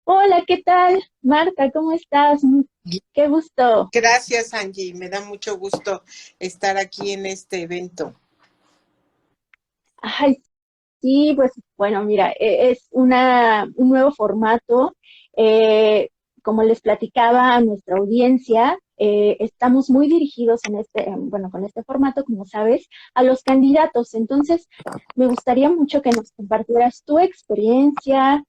Hola, ¿qué tal? Marta, ¿cómo estás? Qué gusto. Gracias, Angie. Me da mucho gusto estar aquí en este evento. Ay, sí, pues bueno, mira, es un nuevo formato. Eh, Como les platicaba a nuestra audiencia, estamos muy dirigidos bueno, con este formato, como sabes, a los candidatos. Entonces, me gustaría mucho que nos compartieras tu experiencia,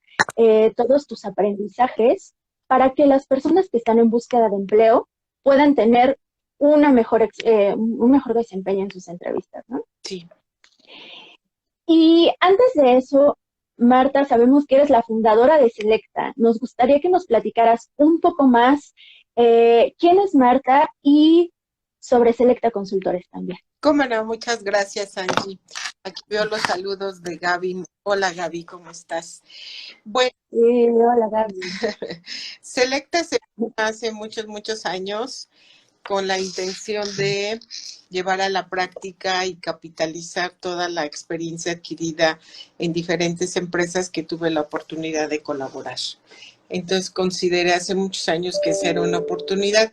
todos tus aprendizajes, para que las personas que están en búsqueda de empleo puedan tener un mejor desempeño en sus entrevistas, ¿no? Sí. Y antes de eso, Marta, sabemos que eres la fundadora de Selecta. Nos gustaría que nos platicaras un poco más quién es Marta y sobre Selecta Consultores también. Cómo no, muchas gracias, Angie. Aquí veo los saludos de Gaby. Hola, Gaby, ¿cómo estás? Bueno, Hola, Gaby. Selecta se hace muchos, muchos años con la intención de llevar a la práctica y capitalizar toda la experiencia adquirida en diferentes empresas que tuve la oportunidad de colaborar. Entonces consideré hace muchos años que esa era una oportunidad.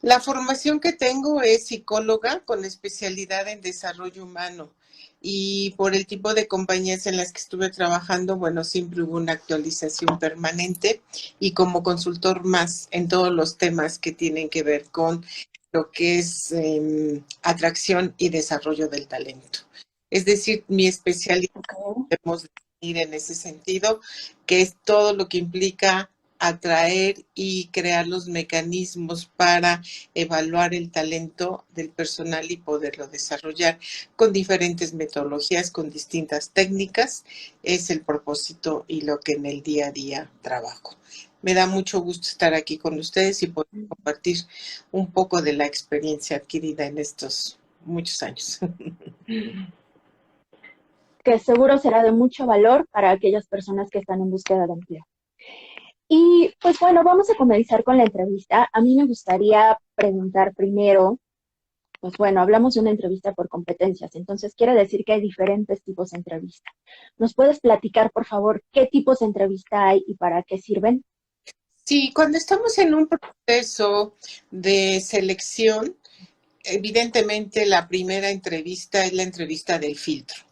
La formación que tengo es psicóloga con especialidad en desarrollo humano y por el tipo de compañías en las que estuve trabajando, bueno, siempre hubo una actualización permanente y como consultor más en todos los temas que tienen que ver con lo que es atracción y desarrollo del talento. Es decir, mi especialidad Okay. podemos definir en ese sentido, que es todo lo que implica atraer y crear los mecanismos para evaluar el talento del personal y poderlo desarrollar con diferentes metodologías, con distintas técnicas. Es el propósito y lo que en el día a día trabajo. Me da mucho gusto estar aquí con ustedes y poder compartir un poco de la experiencia adquirida en estos muchos años. Que seguro será de mucho valor para aquellas personas que están en búsqueda de empleo. Y pues bueno, vamos a comenzar con la entrevista. A mí me gustaría preguntar primero. Pues bueno, hablamos de una entrevista por competencias, entonces quiere decir que hay diferentes tipos de entrevista. ¿Nos puedes platicar, por favor, qué tipos de entrevista hay y para qué sirven? Sí, cuando estamos en un proceso de selección, evidentemente la primera entrevista es la entrevista del filtro.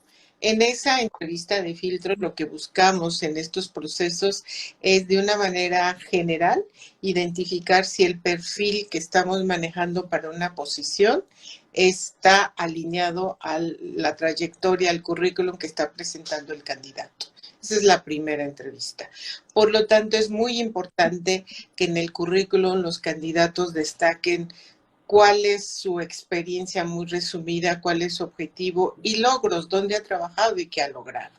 En esa entrevista de filtro lo que buscamos en estos procesos es de una manera general identificar si el perfil que estamos manejando para una posición está alineado a la trayectoria, al currículum que está presentando el candidato. Esa es la primera entrevista. Por lo tanto, es muy importante que en el currículum los candidatos destaquen cuál es su experiencia muy resumida, cuál es su objetivo y logros, dónde ha trabajado y qué ha logrado.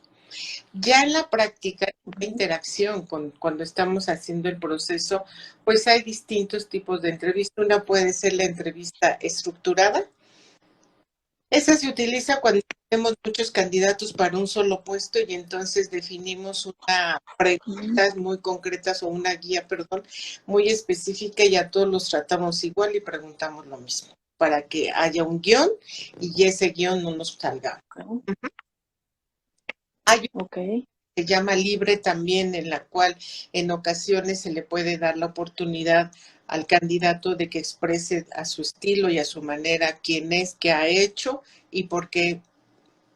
Ya en la práctica, la interacción cuando estamos haciendo el proceso, pues hay distintos tipos de entrevista. Una puede ser la entrevista estructurada. Esa se utiliza cuando tenemos muchos candidatos para un solo puesto y entonces definimos una preguntas muy concretas o una guía, perdón, muy específica y a todos los tratamos igual y preguntamos lo mismo para que haya un guión y ese guión no nos salga. Hay una Ok, que se llama libre también en la cual en ocasiones se le puede dar la oportunidad al candidato de que exprese a su estilo y a su manera quién es, qué ha hecho y por qué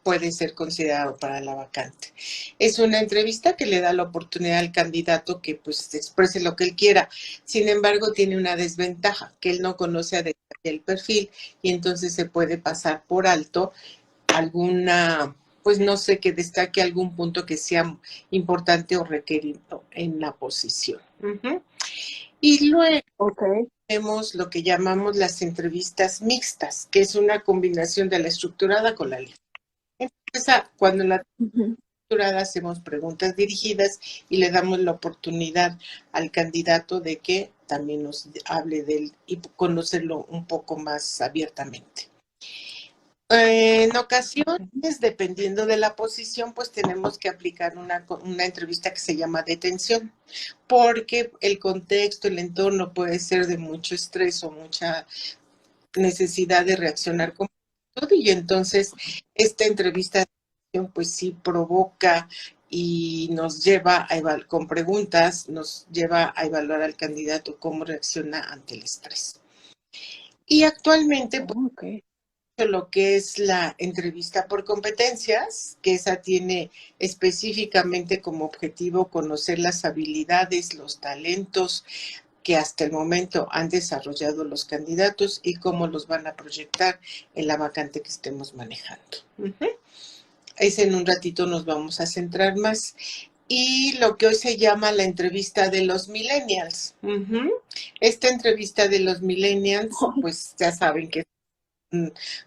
puede ser considerado para la vacante. Es una entrevista que le da la oportunidad al candidato que pues exprese lo que él quiera. Sin embargo, tiene una desventaja, que él no conoce a detalle el perfil y entonces se puede pasar por alto alguna, pues no sé, que destaque algún punto que sea importante o requerido en la posición. Y luego ok. tenemos lo que llamamos las entrevistas mixtas, que es una combinación de la estructurada con la libre. Cuando la Ujú. estructurada hacemos preguntas dirigidas y le damos la oportunidad al candidato de que también nos hable de él y conocerlo un poco más abiertamente. En ocasiones, dependiendo de la posición, pues tenemos que aplicar una entrevista que se llama detención, porque el contexto, el entorno puede ser de mucho estrés o mucha necesidad de reaccionar y entonces esta entrevista pues sí provoca y nos lleva con preguntas, nos lleva a evaluar al candidato cómo reacciona ante el estrés. Y actualmente, pues, Okay. lo que es la entrevista por competencias, que esa tiene específicamente como objetivo conocer las habilidades, los talentos que hasta el momento han desarrollado los candidatos y cómo los van a proyectar en la vacante que estemos manejando. Ese en un ratito nos vamos a centrar más. Y lo que hoy se llama la entrevista de los millennials. Esta entrevista de los millennials, pues ya saben que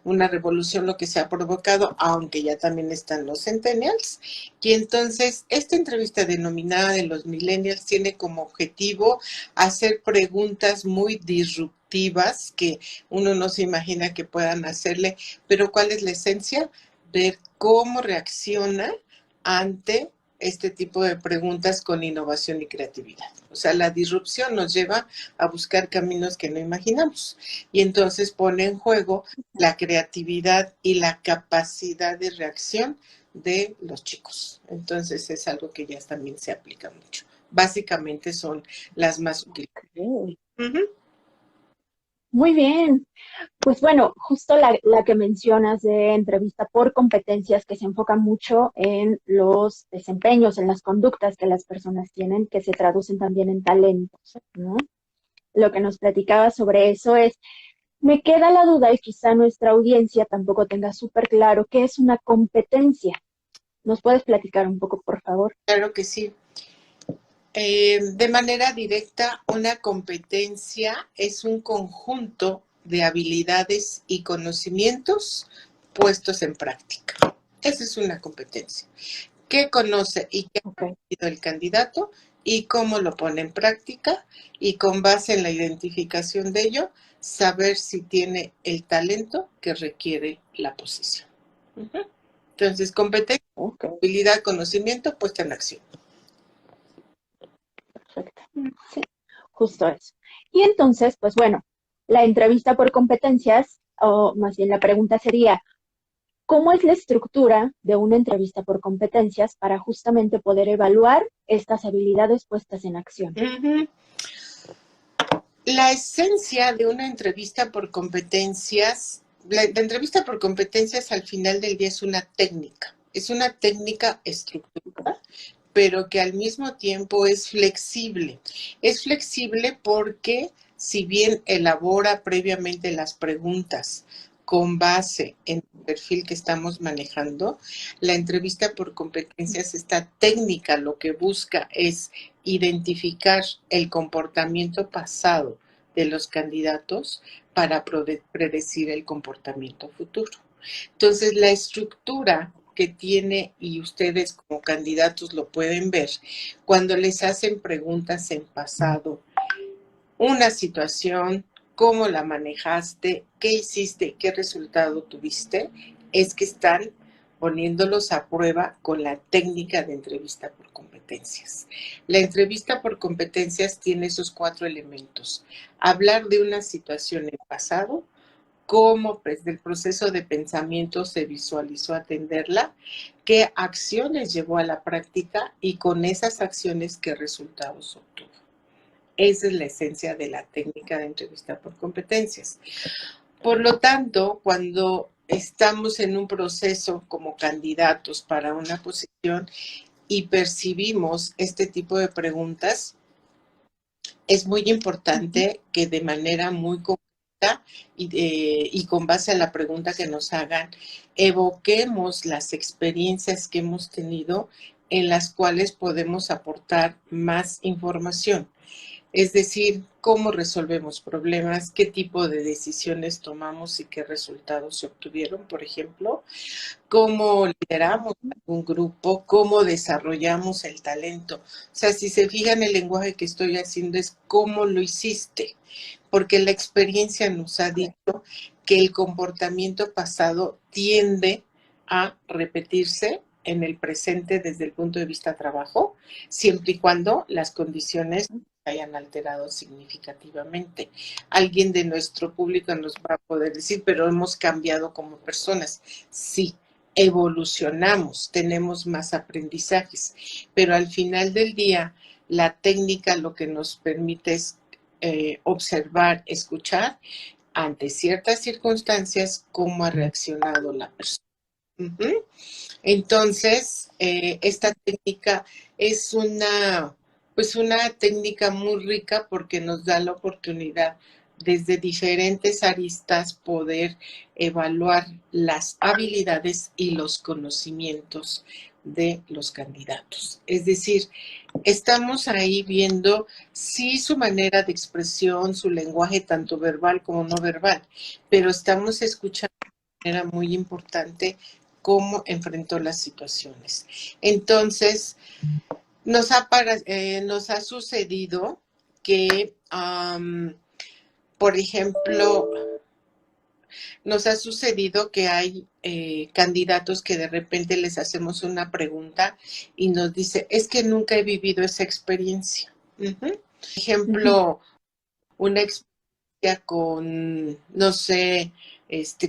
una revolución lo que se ha provocado, aunque ya también están los centennials. Y entonces, esta entrevista denominada de los millennials tiene como objetivo hacer preguntas muy disruptivas que uno no se imagina que puedan hacerle, pero ¿cuál es la esencia? Ver cómo reacciona ante este tipo de preguntas con innovación y creatividad. O sea, la disrupción nos lleva a buscar caminos que no imaginamos y entonces pone en juego la creatividad y la capacidad de reacción de los chicos. Entonces es algo que ya también se aplica mucho. Básicamente son las más útiles. Okay. Muy bien. Pues bueno, justo la que mencionas de entrevista por competencias que se enfoca mucho en los desempeños, en las conductas que las personas tienen, que se traducen también en talentos, ¿no? Lo que nos platicaba sobre eso es, me queda la duda y quizá nuestra audiencia tampoco tenga súper claro qué es una competencia. ¿Nos puedes platicar un poco, por favor? Claro que sí. De manera directa, una competencia es un conjunto de habilidades y conocimientos puestos en práctica. Esa es una competencia. ¿Qué conoce y qué ha Okay. aprendido el candidato y cómo lo pone en práctica? Y con base en la identificación de ello, saber si tiene el talento que requiere la posición. Entonces, competencia, Okay. habilidad, conocimiento, puesta en acción. Perfecto. Sí, justo eso. Y entonces, pues bueno, la entrevista por competencias, o más bien la pregunta sería, ¿cómo es la estructura de una entrevista por competencias para justamente poder evaluar estas habilidades puestas en acción? La esencia de una entrevista por competencias, la entrevista por competencias al final del día es una técnica estructurada, pero que al mismo tiempo es flexible. Es flexible porque si bien elabora previamente las preguntas con base en el perfil que estamos manejando, la entrevista por competencias, esta técnica lo que busca es identificar el comportamiento pasado de los candidatos para predecir el comportamiento futuro. Entonces, la estructura que tiene, y ustedes como candidatos lo pueden ver, cuando les hacen preguntas en pasado, una situación, cómo la manejaste, qué hiciste, qué resultado tuviste, es que están poniéndolos a prueba con la técnica de entrevista por competencias. La entrevista por competencias tiene esos 4 elementos. Hablar de una situación en pasado, cómo desde el proceso de pensamiento se visualizó atenderla, qué acciones llevó a la práctica y con esas acciones qué resultados obtuvo. Esa es la esencia de la técnica de entrevista por competencias. Por lo tanto, cuando estamos en un proceso como candidatos para una posición y percibimos este tipo de preguntas, es muy importante que de manera muy concreta y con base a la pregunta que nos hagan, evoquemos las experiencias que hemos tenido en las cuales podemos aportar más información. Es decir, cómo resolvemos problemas, qué tipo de decisiones tomamos y qué resultados se obtuvieron, por ejemplo, cómo lideramos un grupo, cómo desarrollamos el talento. O sea, si se fijan, el lenguaje que estoy haciendo es cómo lo hiciste, porque la experiencia nos ha dicho que el comportamiento pasado tiende a repetirse en el presente desde el punto de vista trabajo, siempre y cuando las condiciones hayan alterado significativamente. Alguien de nuestro público nos va a poder decir, pero hemos cambiado como personas. Sí, evolucionamos, tenemos más aprendizajes, pero al final del día la técnica lo que nos permite es observar, escuchar ante ciertas circunstancias cómo ha reaccionado la persona. Uh-huh. Entonces, esta técnica es pues una técnica muy rica porque nos da la oportunidad desde diferentes aristas poder evaluar las habilidades y los conocimientos de los candidatos. Es decir, estamos ahí viendo sí su manera de expresión, su lenguaje tanto verbal como no verbal, pero estamos escuchando de manera muy importante cómo enfrentó las situaciones. Entonces, nos ha sucedido que, por ejemplo, nos ha sucedido que hay candidatos que de repente les hacemos una pregunta y nos dice, es que nunca he vivido esa experiencia. Por ejemplo, una experiencia con, no sé,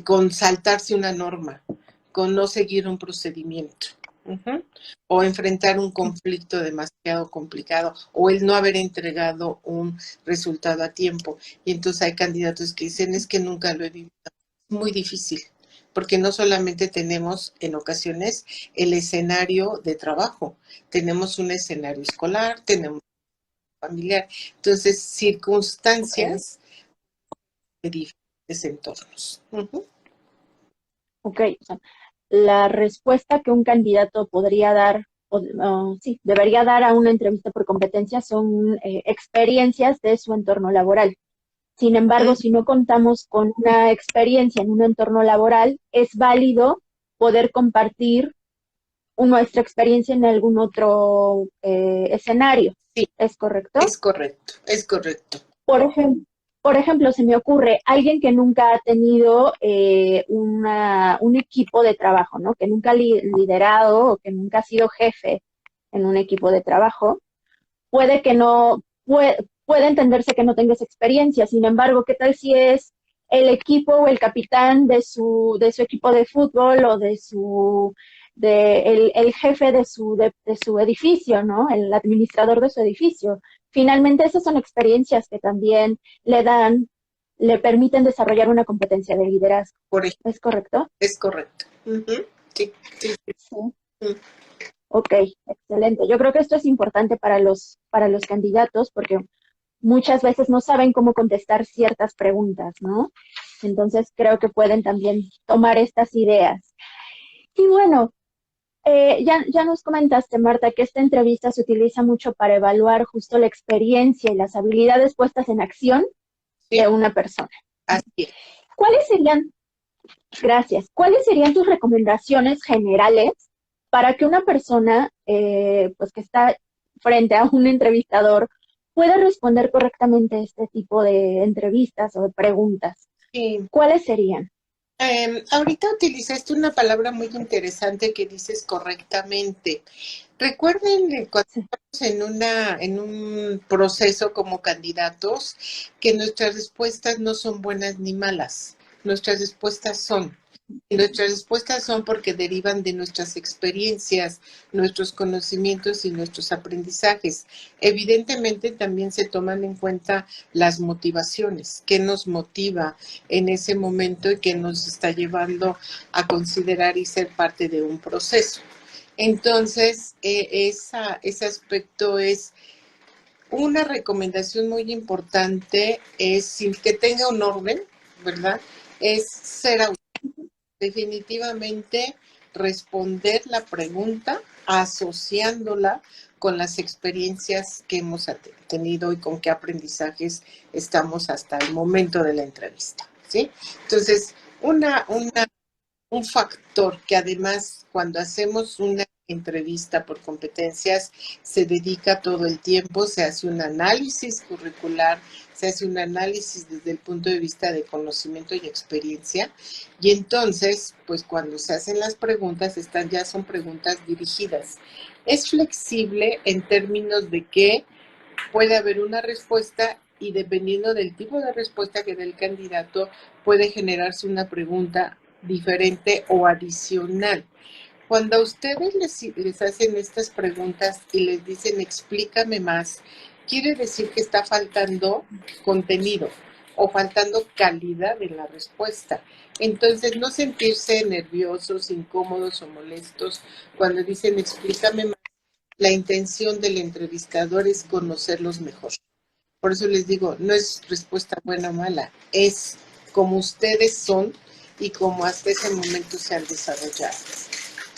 con saltarse una norma, con no seguir un procedimiento. O enfrentar un conflicto demasiado complicado, o el no haber entregado un resultado a tiempo. Y entonces hay candidatos que dicen, es que nunca lo he vivido. Muy difícil, porque no solamente tenemos en ocasiones el escenario de trabajo, tenemos un escenario escolar, tenemos un familiar, entonces circunstancias de diferentes entornos. Ok, o sea, la respuesta que un candidato podría dar, sí, debería dar a una entrevista por competencia son experiencias de su entorno laboral. Sin embargo, si no contamos con una experiencia en un entorno laboral, es válido poder compartir nuestra experiencia en algún otro escenario. Sí, ¿Es correcto? es correcto, es correcto. Por ejemplo, se me ocurre alguien que nunca ha tenido un equipo de trabajo, ¿no? Que nunca ha liderado o que nunca ha sido jefe en un equipo de trabajo, puede que no, puede entenderse que no tenga esa experiencia. Sin embargo, ¿qué tal si es el equipo o el capitán de su equipo de fútbol o el jefe de su edificio, ¿no? El administrador de su edificio? Finalmente, esas son experiencias que también le permiten desarrollar una competencia de liderazgo. ¿Es correcto? Es correcto. Sí, sí, sí. Sí. Ok, excelente. Yo creo que esto es importante para los candidatos porque muchas veces no saben cómo contestar ciertas preguntas, ¿no? Entonces creo que pueden también tomar estas ideas. Y bueno, ya nos comentaste, Marta, que esta entrevista se utiliza mucho para evaluar justo la experiencia y las habilidades puestas en acción de una persona. Así es. ¿Cuáles serían, gracias, cuáles serían tus recomendaciones generales para que una persona, pues que está frente a un entrevistador, pueda responder correctamente este tipo de entrevistas o de preguntas? Sí. ¿Cuáles serían? Ahorita utilizaste una palabra muy interesante que dices correctamente. Recuerden cuando estamos en un proceso como candidatos que nuestras respuestas no son buenas ni malas. Nuestras respuestas son. Y nuestras respuestas son porque derivan de nuestras experiencias, nuestros conocimientos y nuestros aprendizajes. Evidentemente también se toman en cuenta las motivaciones, qué nos motiva en ese momento y qué nos está llevando a considerar y ser parte de un proceso. Entonces, ese aspecto es una recomendación muy importante, es sin que tenga un orden, ¿verdad? Es ser auténtico. Definitivamente responder la pregunta asociándola con las experiencias que hemos tenido y con qué aprendizajes estamos hasta el momento de la entrevista, ¿sí? Entonces, un factor que además cuando hacemos una entrevista por competencias se dedica todo el tiempo, se hace un análisis curricular, se hace un análisis desde el punto de vista de conocimiento y experiencia y entonces pues cuando se hacen las preguntas estas ya son preguntas dirigidas. Es flexible en términos de que puede haber una respuesta y dependiendo del tipo de respuesta que dé el candidato puede generarse una pregunta diferente o adicional. Cuando a ustedes les hacen estas preguntas y les dicen explícame más, quiere decir que está faltando contenido o faltando calidad en la respuesta. Entonces, no sentirse nerviosos, incómodos o molestos cuando dicen explícame más. La intención del entrevistador es conocerlos mejor. Por eso les digo, no es respuesta buena o mala, es como ustedes son y como hasta ese momento se han desarrollado.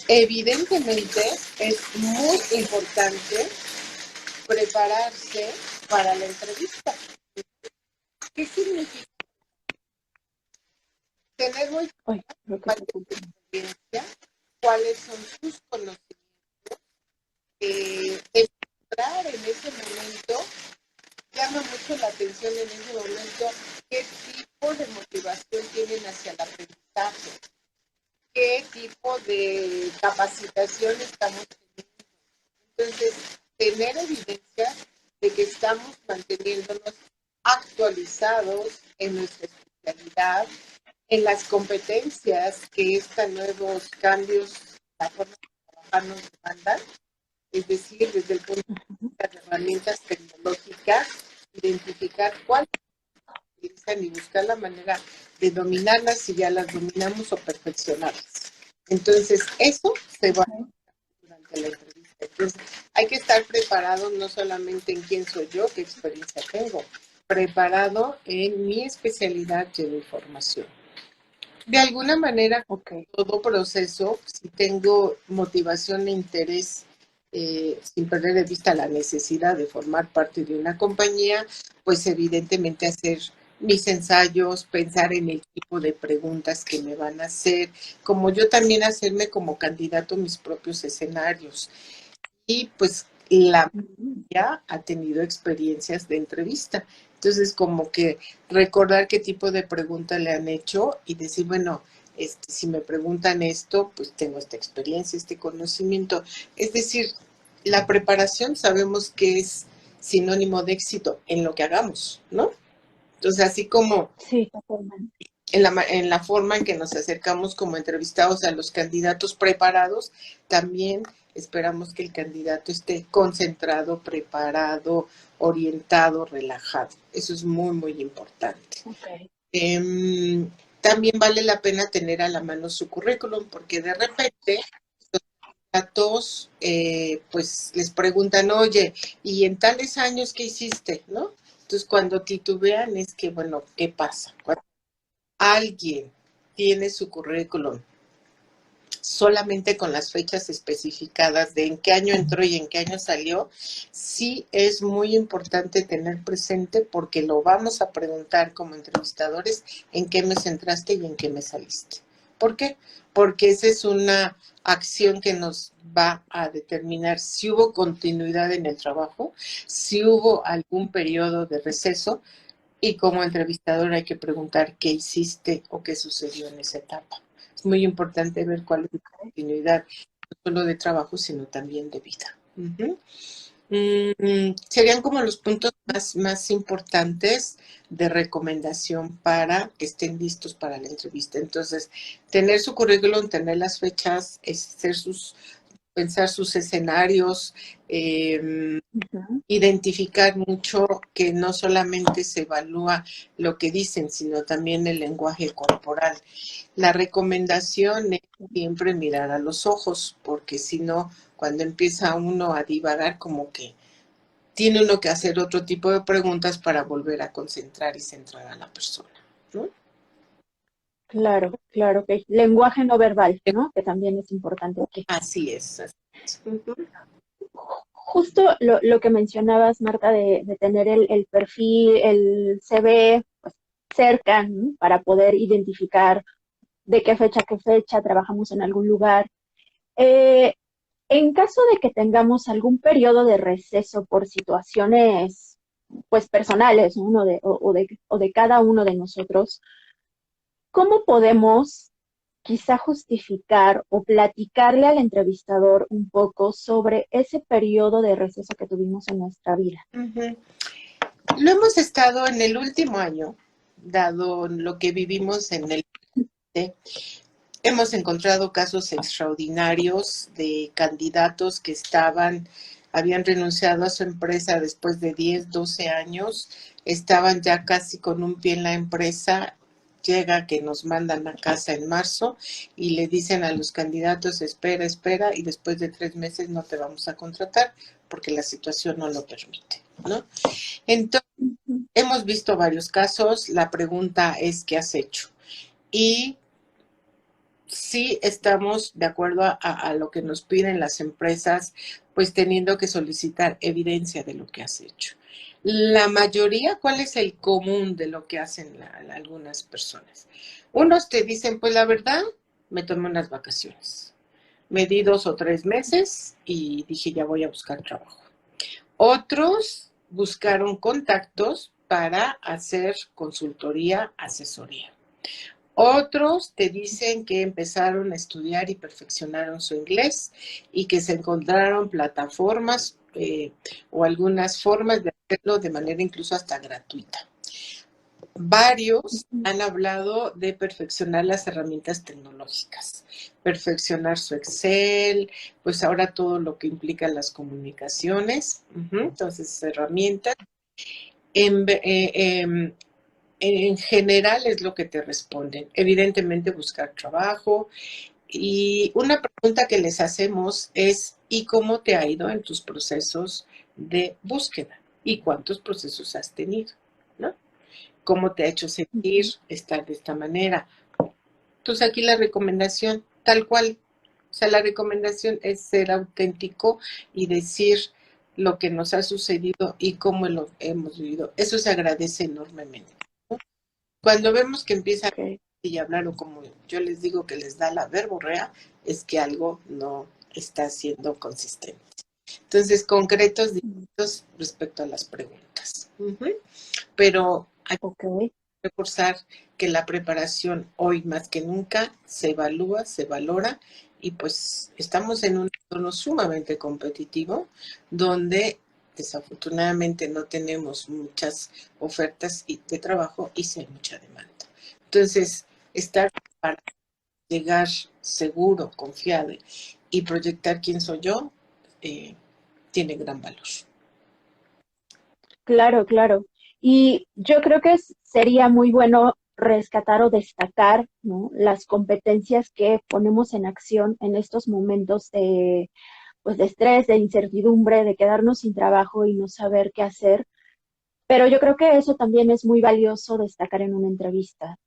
Evidentemente es muy importante prepararse para la entrevista. ¿Qué significa? Tener muy Ay, creo que cuál se es oculta. tu experiencia, cuáles son tus conocimientos, demostrar en ese momento, llama mucho la atención en ese momento qué tipo de motivación tienen hacia el aprendizaje, qué tipo de capacitación estamos teniendo. Entonces, tener evidencia de que estamos manteniéndonos actualizados en nuestra especialidad, en las competencias que estos nuevos cambios, la forma de trabajar nos demandan, es decir, desde el punto de vista de herramientas tecnológicas, identificar cuáles utilizan y buscar la manera de dominarlas si ya las dominamos o perfeccionarlas. Entonces, eso se va durante la entrevista. Entonces, hay que estar preparado no solamente en quién soy yo, qué experiencia tengo, preparado en mi especialidad de mi formación. De alguna manera, Ok. todo proceso, si tengo motivación e interés, sin perder de vista la necesidad de formar parte de una compañía, pues evidentemente hacer mis ensayos, pensar en el tipo de preguntas que me van a hacer, como yo también hacerme como candidato mis propios escenarios. Y pues la mayoría ha tenido experiencias de entrevista. Entonces, como que recordar qué tipo de pregunta le han hecho y decir, bueno, si me preguntan esto, pues tengo esta experiencia, este conocimiento. Es decir, la preparación sabemos que es sinónimo de éxito en lo que hagamos, ¿no? Entonces, así como Sí, totalmente. en la forma en que nos acercamos como entrevistados a los candidatos preparados, también esperamos que el candidato esté concentrado, preparado, orientado, relajado. Eso es muy, muy importante. Ok. Eh, También vale la pena tener a la mano su currículum, porque de repente los candidatos pues les preguntan, oye, ¿y en tales años qué hiciste? ¿No? Entonces cuando titubean es que, bueno, ¿qué pasa? Cuando alguien tiene su currículum solamente con las fechas especificadas de en qué año entró y en qué año salió, sí es muy importante tener presente porque lo vamos a preguntar como entrevistadores en qué mes entraste y en qué mes saliste. ¿Por qué? Porque esa es una acción que nos va a determinar si hubo continuidad en el trabajo, si hubo algún periodo de receso y como entrevistador hay que preguntar qué hiciste o qué sucedió en esa etapa. Es muy importante ver cuál es la continuidad, no solo de trabajo, sino también de vida. Uh-huh. Serían como los puntos más importantes de recomendación para que estén listos para la entrevista. Entonces, tener su currículum, tener las fechas, pensar sus escenarios, identificar mucho que no solamente se evalúa lo que dicen, sino también el lenguaje corporal. La recomendación es siempre mirar a los ojos, porque si no, cuando empieza uno a divagar, como que tiene uno que hacer otro tipo de preguntas para volver a concentrar y centrar a la persona, ¿no? Claro, claro, que lenguaje no verbal, ¿no? Que también es importante aquí. Así es. Así es. Uh-huh. Justo lo que mencionabas, Marta, de tener el perfil, el CV, pues, cerca, ¿no? Para poder identificar de qué fecha trabajamos en algún lugar. Eh, en caso de que tengamos algún periodo de receso por situaciones, pues, personales, ¿no? O de cada uno de nosotros, ¿cómo podemos quizá justificar o platicarle al entrevistador un poco sobre ese periodo de receso que tuvimos en nuestra vida? Uh-huh. Lo hemos estado en el último año, dado lo que vivimos en el Hemos encontrado casos extraordinarios de candidatos que habían renunciado a su empresa después de 10, 12 años, estaban ya casi con un pie en la empresa, llega que nos mandan a casa en marzo y le dicen a los candidatos, espera, espera, y después de 3 meses no te vamos a contratar porque la situación no lo permite, ¿no? Entonces, hemos visto varios casos, la pregunta es, ¿qué has hecho? Y sí estamos de acuerdo a lo que nos piden las empresas, pues teniendo que solicitar evidencia de lo que has hecho. La mayoría, ¿cuál es el común de lo que hacen algunas personas? Unos te dicen, pues la verdad, me tomé unas vacaciones. Me di 2 o 3 meses y dije, ya voy a buscar trabajo. Otros buscaron contactos para hacer consultoría, asesoría. Otros te dicen que empezaron a estudiar y perfeccionaron su inglés y que se encontraron plataformas o algunas formas de hacerlo de manera incluso hasta gratuita. Varios han hablado de perfeccionar las herramientas tecnológicas, perfeccionar su Excel, pues ahora todo lo que implica las comunicaciones, entonces herramientas. En general es lo que te responden. Evidentemente buscar trabajo. Y una pregunta que les hacemos es, ¿y cómo te ha ido en tus procesos de búsqueda? ¿Y cuántos procesos has tenido? ¿No? ¿Cómo te ha hecho sentir estar de esta manera? Entonces aquí la recomendación, tal cual. O sea, la recomendación es ser auténtico y decir lo que nos ha sucedido y cómo lo hemos vivido. Eso se agradece enormemente. Cuando vemos que empiezan a hablar, o como yo les digo que les da la verborrea, es que algo no está siendo consistente. Entonces, concretos, directos respecto a las preguntas. Pero hay que reforzar que la preparación hoy más que nunca se evalúa, se valora, y pues estamos en un entorno sumamente competitivo donde desafortunadamente no tenemos muchas ofertas de trabajo y sí hay mucha demanda. Entonces, estar para llegar seguro, confiado y proyectar quién soy yo, tiene gran valor. Claro, claro. Y yo creo que sería muy bueno rescatar o destacar, ¿no?, las competencias que ponemos en acción en estos momentos de, pues, de estrés, de incertidumbre, de quedarnos sin trabajo y no saber qué hacer. Pero yo creo que eso también es muy valioso destacar en una entrevista,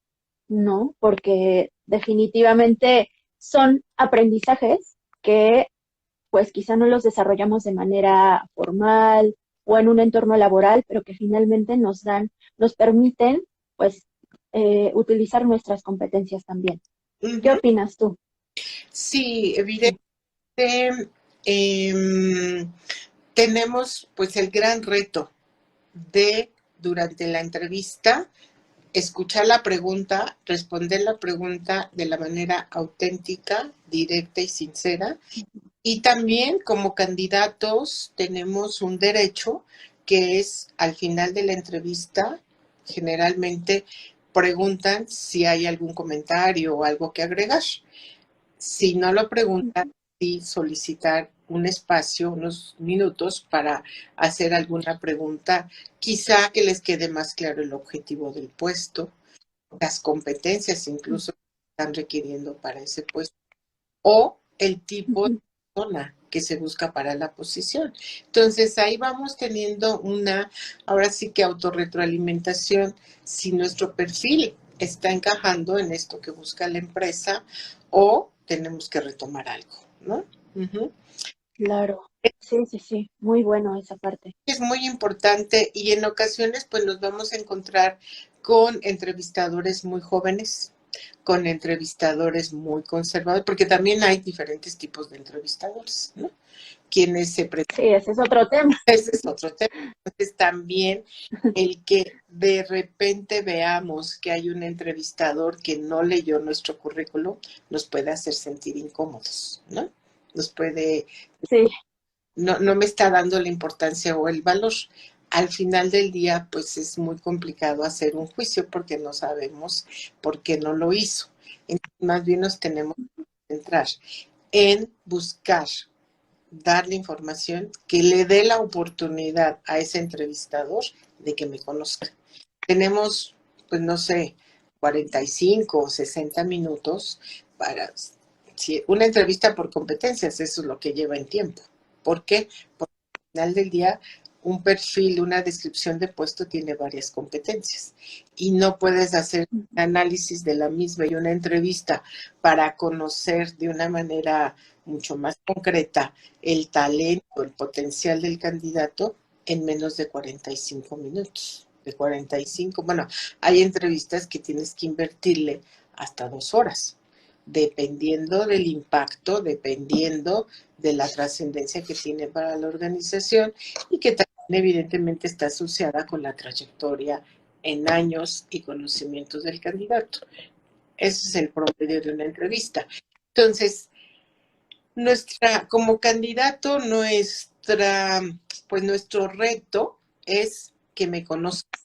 ¿no? Porque definitivamente son aprendizajes que pues quizá no los desarrollamos de manera formal o en un entorno laboral, pero que finalmente nos permiten pues utilizar nuestras competencias también. ¿Qué opinas tú? Sí, evidentemente tenemos pues el gran reto de, durante la entrevista, escuchar la pregunta, responder la pregunta de la manera auténtica, directa y sincera. Y también como candidatos tenemos un derecho que es al final de la entrevista, generalmente preguntan si hay algún comentario o algo que agregar. Si no lo preguntan, sí solicitar un espacio, unos minutos para hacer alguna pregunta, quizá que les quede más claro el objetivo del puesto, las competencias incluso que están requiriendo para ese puesto, o el tipo de persona que se busca para la posición. Entonces ahí vamos teniendo ahora sí que autorretroalimentación, si nuestro perfil está encajando en esto que busca la empresa o tenemos que retomar algo, ¿no? Claro, sí, muy bueno esa parte. Es muy importante y en ocasiones pues nos vamos a encontrar con entrevistadores muy jóvenes, con entrevistadores muy conservadores, porque también hay diferentes tipos de entrevistadores, ¿no? Quienes se Sí, ese es otro tema. Ese es otro tema. Entonces también el que de repente veamos que hay un entrevistador que no leyó nuestro currículum nos puede hacer sentir incómodos, ¿no? Nos puede, Sí, no me está dando la importancia o el valor. Al final del día, pues es muy complicado hacer un juicio porque no sabemos por qué no lo hizo. más bien nos tenemos que centrar en buscar darle información que le dé la oportunidad a ese entrevistador de que me conozca. Tenemos, pues no sé, 45 o 60 minutos para una entrevista por competencias, eso es lo que lleva en tiempo. ¿Por qué? Porque al final del día un perfil, una descripción de puesto tiene varias competencias y no puedes hacer un análisis de la misma y una entrevista para conocer de una manera mucho más concreta el talento, el potencial del candidato en menos de 45 minutos. De 45, bueno, hay entrevistas que tienes que invertirle hasta 2 horas, dependiendo del impacto, dependiendo de la trascendencia que tiene para la organización y que también evidentemente está asociada con la trayectoria en años y conocimientos del candidato. Ese es el promedio de una entrevista. Entonces, como candidato, nuestro reto es que me conozcan,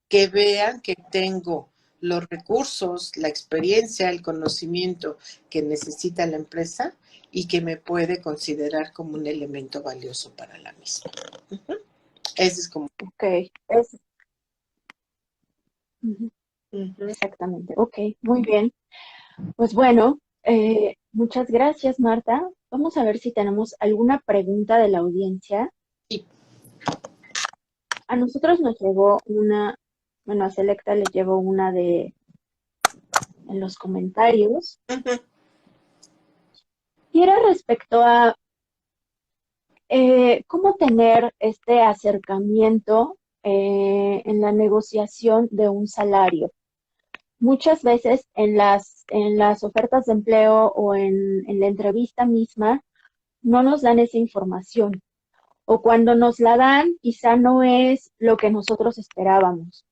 que vean que tengo los recursos, la experiencia, el conocimiento que necesita la empresa y que me puede considerar como un elemento valioso para la misma. Ese es como... Ok, exactamente. Ok, muy bien. Pues bueno, muchas gracias, Marta. Vamos a ver si tenemos alguna pregunta de la audiencia. Sí. A nosotros nos llegó una, bueno, a Selecta le llegó una en los comentarios. Y era respecto a cómo tener este acercamiento en la negociación de un salario. Muchas veces en las ofertas de empleo o en la entrevista misma no nos dan esa información. O cuando nos la dan, quizá no es lo que nosotros esperábamos.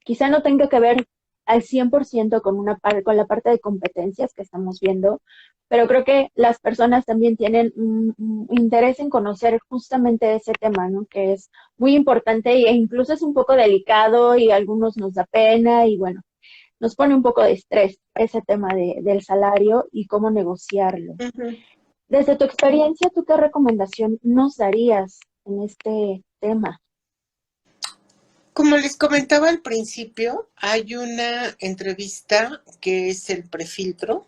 Quizá no tenga que ver al 100% con con la parte de competencias que estamos viendo, pero creo que las personas también tienen un interés en conocer justamente ese tema, ¿no? Que es muy importante e incluso es un poco delicado y a algunos nos da pena y bueno, nos pone un poco de estrés ese tema del salario y cómo negociarlo. Desde tu experiencia, ¿tú qué recomendación nos darías en este tema? Como les comentaba al principio, hay una entrevista que es el prefiltro,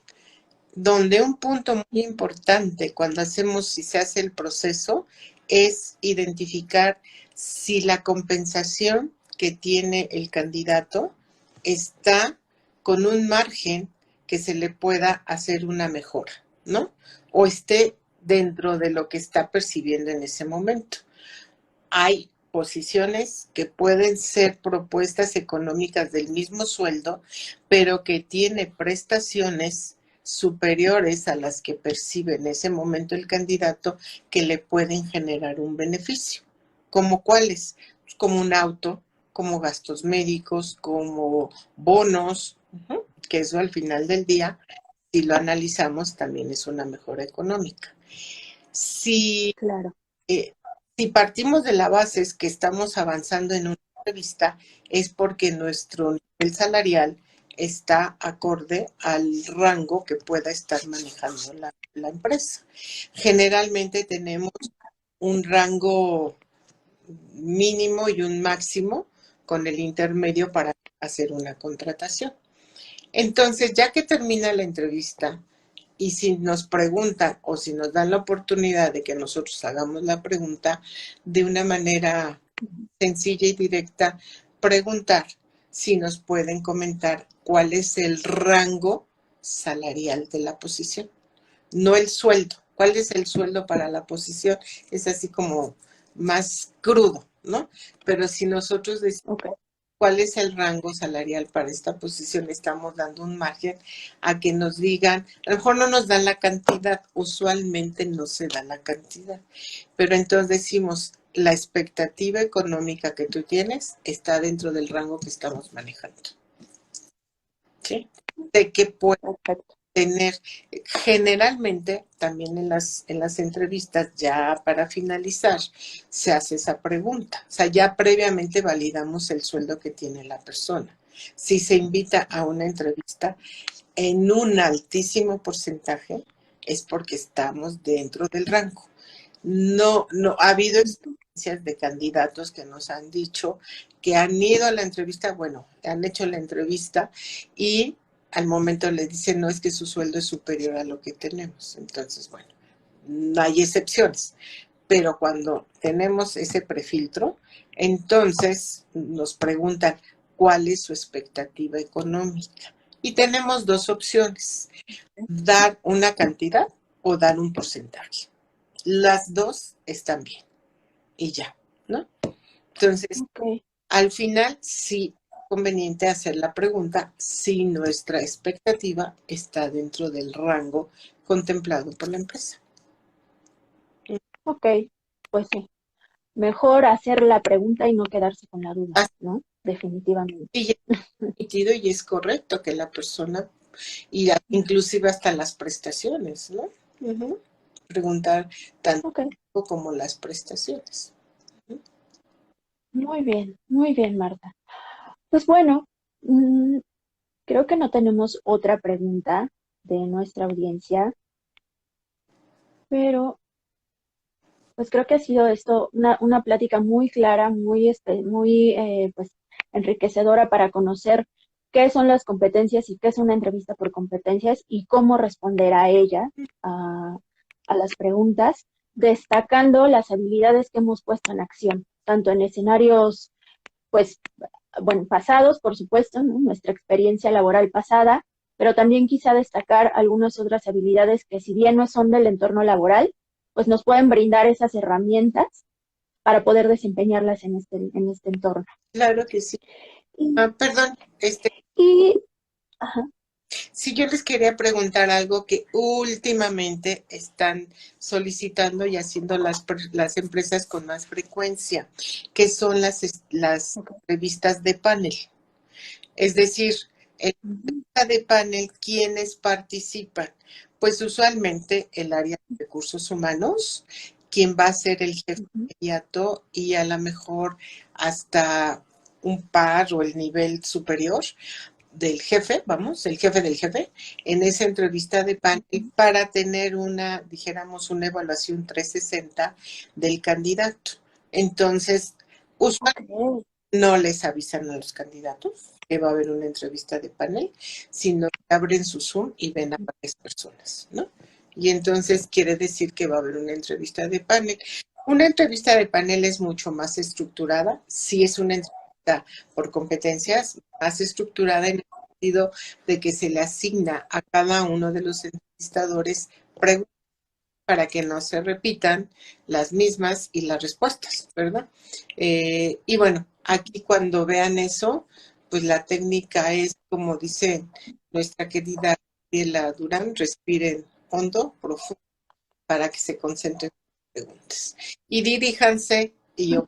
donde un punto muy importante cuando si se hace el proceso, es identificar si la compensación que tiene el candidato está con un margen que se le pueda hacer una mejora, ¿no? O esté dentro de lo que está percibiendo en ese momento. Hay posiciones que pueden ser propuestas económicas del mismo sueldo, pero que tiene prestaciones superiores a las que percibe en ese momento el candidato que le pueden generar un beneficio. ¿Como cuáles? Como un auto, como gastos médicos, como bonos, que eso al final del día, si lo analizamos, también es una mejora económica. Claro. Si partimos de la base es que estamos avanzando en una entrevista, es porque nuestro nivel salarial está acorde al rango que pueda estar manejando la empresa. Generalmente tenemos un rango mínimo y un máximo con el intermedio para hacer una contratación. Entonces, ya que termina la entrevista, y si nos preguntan o si nos dan la oportunidad de que nosotros hagamos la pregunta de una manera sencilla y directa, preguntar si nos pueden comentar cuál es el rango salarial de la posición, no el sueldo. ¿Cuál es el sueldo para la posición? Es así como más crudo, ¿no? Pero si nosotros decimos cuál es el rango salarial para esta posición, estamos dando un margen a que nos digan, a lo mejor no nos dan la cantidad, usualmente no se da la cantidad, pero entonces decimos, la expectativa económica que tú tienes está dentro del rango que estamos manejando. ¿Sí? De que puede tener, generalmente también en las entrevistas, ya para finalizar, se hace esa pregunta. O sea, ya previamente validamos el sueldo que tiene la persona. Si se invita a una entrevista, en un altísimo porcentaje es porque estamos dentro del rango. No, ha habido experiencias de candidatos que nos han dicho que han ido a la entrevista, bueno, han hecho la entrevista y al momento le dicen, no, es que su sueldo es superior a lo que tenemos. Entonces, bueno, no hay excepciones. Pero cuando tenemos ese prefiltro, entonces nos preguntan cuál es su expectativa económica. Y tenemos dos opciones, dar una cantidad o dar un porcentaje. Las dos están bien y ya, ¿no? Entonces, al final sí es conveniente hacer la pregunta si nuestra expectativa está dentro del rango contemplado por la empresa. Ok, pues sí. Mejor hacer la pregunta y no quedarse con la duda, ¿no? Definitivamente. Y es permitido y es correcto que la persona, y inclusive hasta las prestaciones, ¿no? Preguntar tanto como las prestaciones. Muy bien, Marta. Pues bueno, creo que no tenemos otra pregunta de nuestra audiencia, pero pues creo que ha sido esto una plática muy clara, pues enriquecedora para conocer qué son las competencias y qué es una entrevista por competencias y cómo responder a ella, a las preguntas, destacando las habilidades que hemos puesto en acción, tanto en escenarios, pues, bueno, pasados, por supuesto, ¿no? Nuestra experiencia laboral pasada, pero también quizá destacar algunas otras habilidades que si bien no son del entorno laboral, pues nos pueden brindar esas herramientas para poder desempeñarlas en este entorno. Claro que sí. Perdón, ajá. Sí, yo les quería preguntar algo que últimamente están solicitando y haciendo las empresas con más frecuencia, que son las entrevistas de panel. Es decir, en la entrevista de panel, ¿quiénes participan? Pues usualmente el área de recursos humanos, quien va a ser el jefe inmediato y a lo mejor hasta un par o el nivel superior del jefe, el jefe del jefe, en esa entrevista de panel para tener dijéramos, una evaluación 360 del candidato. Entonces, usualmente no les avisan a los candidatos que va a haber una entrevista de panel, sino que abren su Zoom y ven a varias personas, ¿no? Y entonces quiere decir que va a haber una entrevista de panel. Una entrevista de panel es mucho más estructurada, sí es una entrevista por competencias más estructurada en el sentido de que se le asigna a cada uno de los entrevistadores preguntas para que no se repitan las mismas y las respuestas, ¿verdad? Y bueno, aquí cuando vean eso, pues la técnica es, como dice nuestra querida Gabriela Durán, respiren hondo, profundo, para que se concentren en las preguntas. Y diríjanse y a la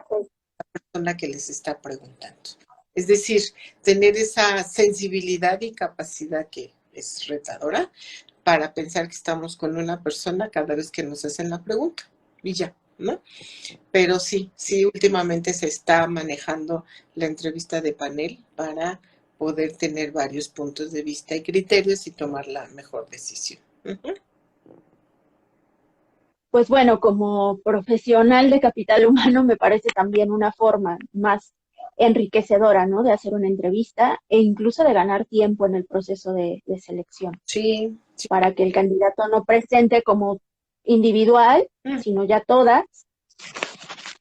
persona que les está preguntando. Es decir, tener esa sensibilidad y capacidad que es retadora para pensar que estamos con una persona cada vez que nos hacen la pregunta. Y ya, ¿no? Pero sí, últimamente se está manejando la entrevista de panel para poder tener varios puntos de vista y criterios y tomar la mejor decisión. Pues bueno, como profesional de capital humano me parece también una forma más enriquecedora, ¿no? De hacer una entrevista e incluso de ganar tiempo en el proceso de selección. Sí. Para que el candidato no presente como individual, sino ya todas,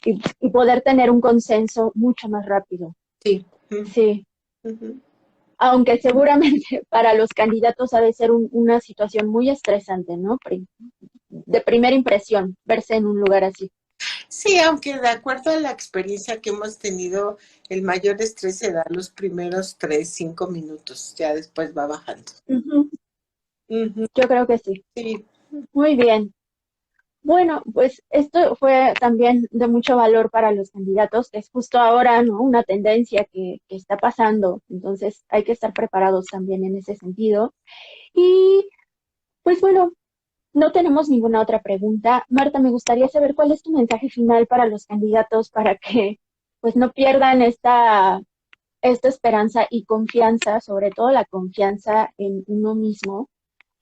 y poder tener un consenso mucho más rápido. Sí. Sí. Aunque seguramente para los candidatos ha de ser una situación muy estresante, ¿no? De primera impresión, verse en un lugar así. Sí, aunque de acuerdo a la experiencia que hemos tenido, el mayor estrés se da los primeros 3, 5 minutos, ya después va bajando. Yo creo que sí. Sí. Muy bien. Bueno, pues esto fue también de mucho valor para los candidatos, que es justo ahora, ¿no? Una tendencia que está pasando, entonces hay que estar preparados también en ese sentido. Y pues bueno, no tenemos ninguna otra pregunta. Marta, me gustaría saber cuál es tu mensaje final para los candidatos para que pues no pierdan esta esperanza y confianza, sobre todo la confianza en uno mismo,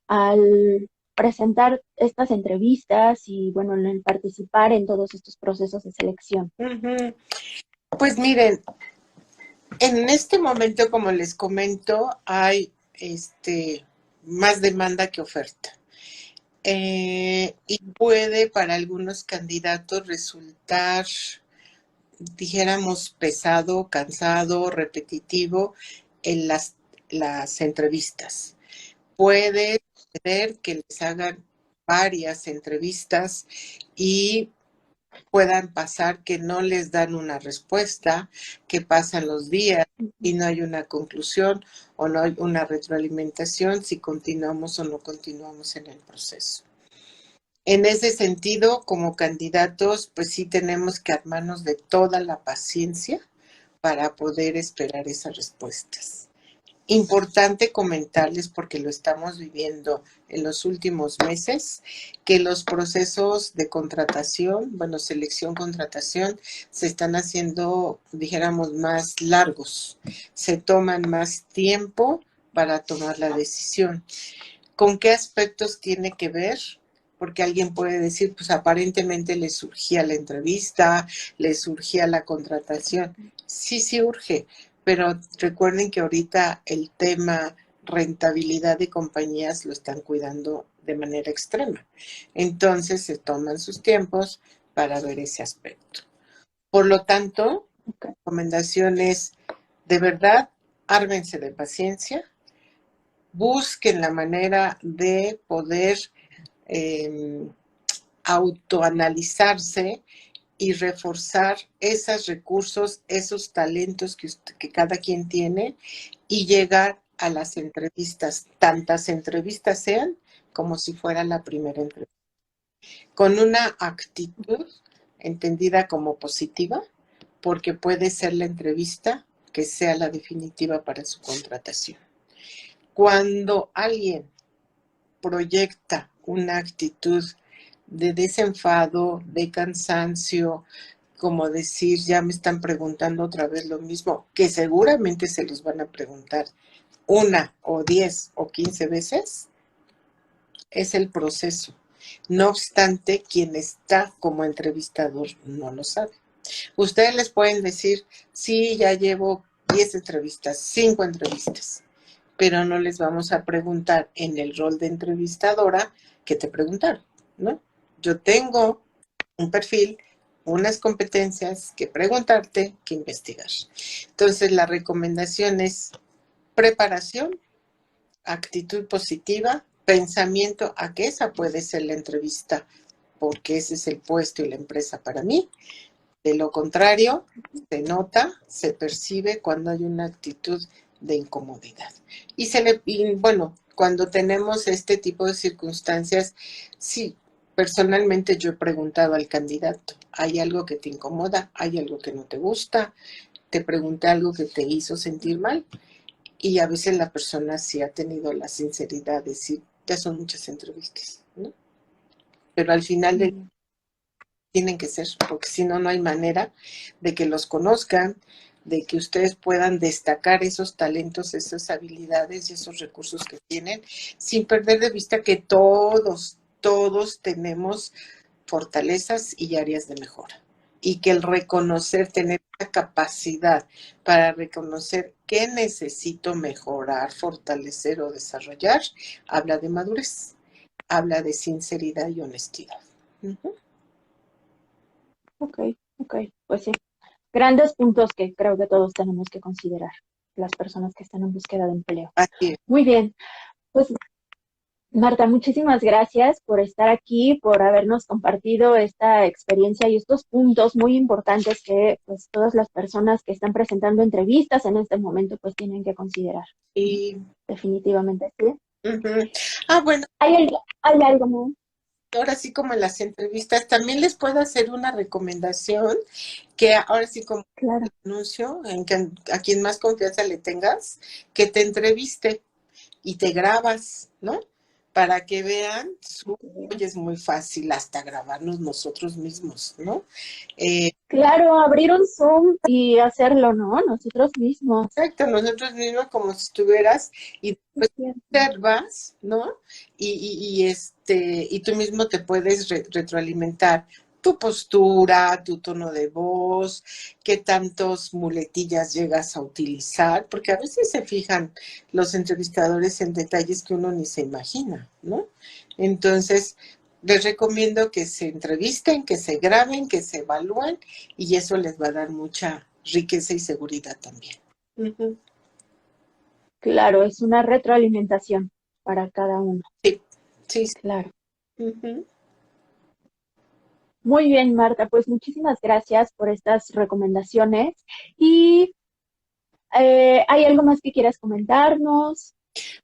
al presentar estas entrevistas y, bueno, en participar en todos estos procesos de selección? Ujú. Pues miren, en este momento, como les comento, hay más demanda que oferta. Y puede para algunos candidatos resultar, dijéramos, pesado, cansado, repetitivo en las entrevistas. Puede ser que les hagan varias entrevistas y puedan pasar que no les dan una respuesta, que pasan los días y no hay una conclusión o no hay una retroalimentación si continuamos o no continuamos en el proceso. En ese sentido, como candidatos, pues sí tenemos que armarnos de toda la paciencia para poder esperar esas respuestas. Importante comentarles, porque lo estamos viviendo en los últimos meses, que los procesos de contratación, bueno, selección, contratación, se están haciendo, dijéramos, más largos. Se toman más tiempo para tomar la decisión. ¿Con qué aspectos tiene que ver? Porque alguien puede decir, pues aparentemente le surgía la entrevista, le surgía la contratación. Sí, sí urge, pero recuerden que ahorita el tema rentabilidad de compañías lo están cuidando de manera extrema. Entonces se toman sus tiempos para ver ese aspecto. Por lo tanto, recomendaciones, de verdad, ármense de paciencia, busquen la manera de poder autoanalizarse y reforzar esos recursos, esos talentos que cada quien tiene y llegar a las entrevistas, tantas entrevistas sean como si fuera la primera entrevista, con una actitud entendida como positiva, porque puede ser la entrevista que sea la definitiva para su contratación. Cuando alguien proyecta una actitud de desenfado, de cansancio, como decir, ya me están preguntando otra vez lo mismo, que seguramente se los van a preguntar 1 o 10 o 15 veces, es el proceso. No obstante, quien está como entrevistador no lo sabe. Ustedes les pueden decir, sí, ya llevo 10 entrevistas, 5 entrevistas, pero no les vamos a preguntar en el rol de entrevistadora qué te preguntaron, ¿no? Yo tengo un perfil, unas competencias que preguntarte, que investigar. Entonces, la recomendación es preparación, actitud positiva, pensamiento a que esa puede ser la entrevista, porque ese es el puesto y la empresa para mí. De lo contrario, se nota, se percibe cuando hay una actitud de incomodidad. Y bueno, cuando tenemos este tipo de circunstancias, sí, personalmente yo he preguntado al candidato, ¿hay algo que te incomoda? ¿Hay algo que no te gusta? ¿Te pregunté algo que te hizo sentir mal? Y a veces la persona sí ha tenido la sinceridad de decir, ya son muchas entrevistas, ¿no? Pero al final tienen que ser, porque si no, no hay manera de que los conozcan, de que ustedes puedan destacar esos talentos, esas habilidades y esos recursos que tienen, sin perder de vista que todos tenemos fortalezas y áreas de mejora. Y que el reconocer, tener la capacidad para reconocer qué necesito mejorar, fortalecer o desarrollar, habla de madurez, habla de sinceridad y honestidad. Ok, pues sí. Grandes puntos que creo que todos tenemos que considerar, las personas que están en búsqueda de empleo. Así es. Muy bien, pues Marta, muchísimas gracias por estar aquí, por habernos compartido esta experiencia y estos puntos muy importantes que pues todas las personas que están presentando entrevistas en este momento pues tienen que considerar. Y, Definitivamente, ¿sí? bueno, ¿Hay algo más? ahora sí como en las entrevistas, también les puedo hacer una recomendación que ahora sí como Claro. anuncio, en que a quien más confianza le tengas, que te entreviste y te grabas, ¿no? para que vean, oye, es muy fácil hasta grabarnos nosotros mismos, ¿no? Claro, abrir un Zoom y hacerlo, ¿no? Nosotros mismos. Exacto, nosotros mismos como si estuvieras y después observas, ¿no? Y tú mismo te puedes retroalimentar tu postura, tu tono de voz, qué tantos muletillas llegas a utilizar, porque a veces se fijan los entrevistadores en detalles que uno ni se imagina, ¿no? Entonces, les recomiendo que se entrevisten, que se graben, que se evalúen y eso les va a dar mucha riqueza y seguridad también. Uh-huh. Claro, es una retroalimentación para cada uno. Sí, sí, sí. Claro. Uh-huh. Muy bien, Marta, pues muchísimas gracias por estas recomendaciones. ¿Y hay algo más que quieras comentarnos?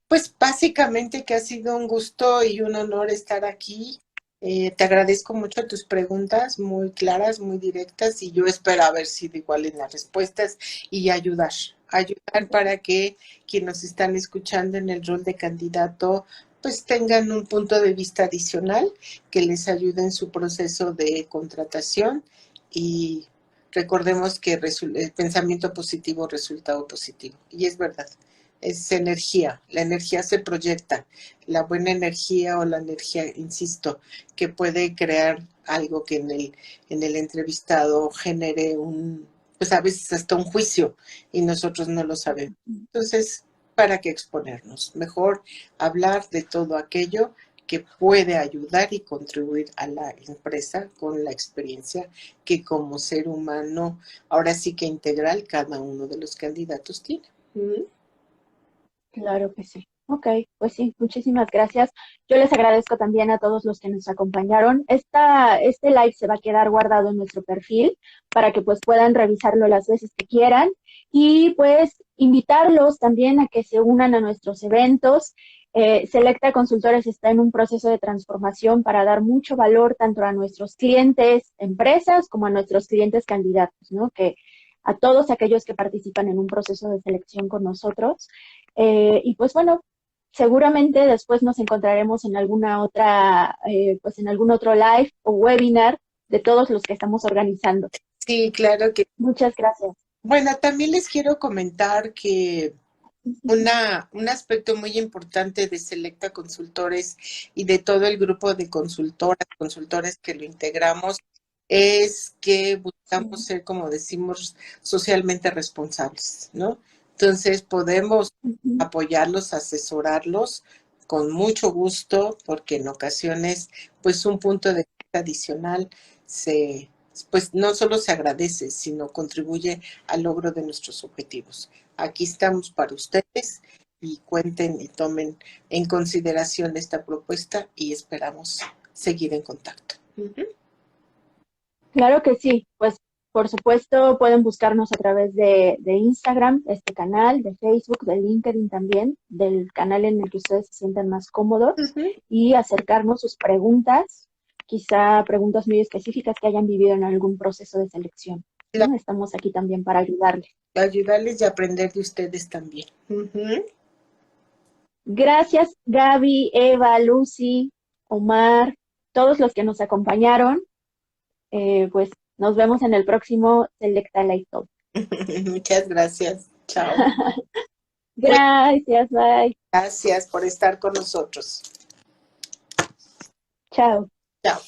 Pues básicamente que ha sido un gusto y un honor estar aquí. Te agradezco mucho tus preguntas, muy claras, muy directas, y yo espero haber sido igual en las respuestas y ayudar para que quienes nos están escuchando en el rol de candidato pues tengan un punto de vista adicional que les ayude en su proceso de contratación y recordemos que el pensamiento positivo, resultado positivo. Y es verdad, es energía, la energía se proyecta, la buena energía o la energía, insisto, que puede crear algo que en el entrevistado genere pues a veces hasta un juicio y nosotros no lo sabemos. Entonces, ¿para qué exponernos? Mejor hablar de todo aquello que puede ayudar y contribuir a la empresa con la experiencia que como ser humano, ahora sí que integral, cada uno de los candidatos tiene. Claro que sí. Ok, pues sí, muchísimas gracias. Yo les agradezco también a todos los que nos acompañaron. Este live se va a quedar guardado en nuestro perfil para que pues puedan revisarlo las veces que quieran y pues invitarlos también a que se unan a nuestros eventos. Selecta Consultores está en un proceso de transformación para dar mucho valor tanto a nuestros clientes, empresas, como a nuestros clientes candidatos, ¿no? Que a todos aquellos que participan en un proceso de selección con nosotros. Y pues bueno, seguramente después nos encontraremos en alguna otra, pues en algún otro live o webinar de todos los que estamos organizando. Sí, claro que. Muchas gracias. Bueno, también les quiero comentar que un aspecto muy importante de Selecta Consultores y de todo el grupo de consultores que lo integramos, es que buscamos ser, como decimos, socialmente responsables, ¿no? Entonces podemos apoyarlos, asesorarlos con mucho gusto, porque en ocasiones, pues un punto de vista adicional pues no solo se agradece, sino contribuye al logro de nuestros objetivos. Aquí estamos para ustedes y cuenten y tomen en consideración esta propuesta y esperamos seguir en contacto. Claro que sí, pues por supuesto pueden buscarnos a través de Instagram, este canal, de Facebook, de LinkedIn también, del canal en el que ustedes se sientan más cómodos y acercarnos sus preguntas, quizá preguntas muy específicas que hayan vivido en algún proceso de selección, ¿no? Estamos aquí también para ayudarles. Ayudarles y aprender de ustedes también. Gracias, Gaby, Eva, Lucy, Omar, todos los que nos acompañaron. Pues nos vemos en el próximo Selecta Live Talk. Muchas gracias. Chao. Gracias, bye. Gracias por estar con nosotros. Chao. Chao.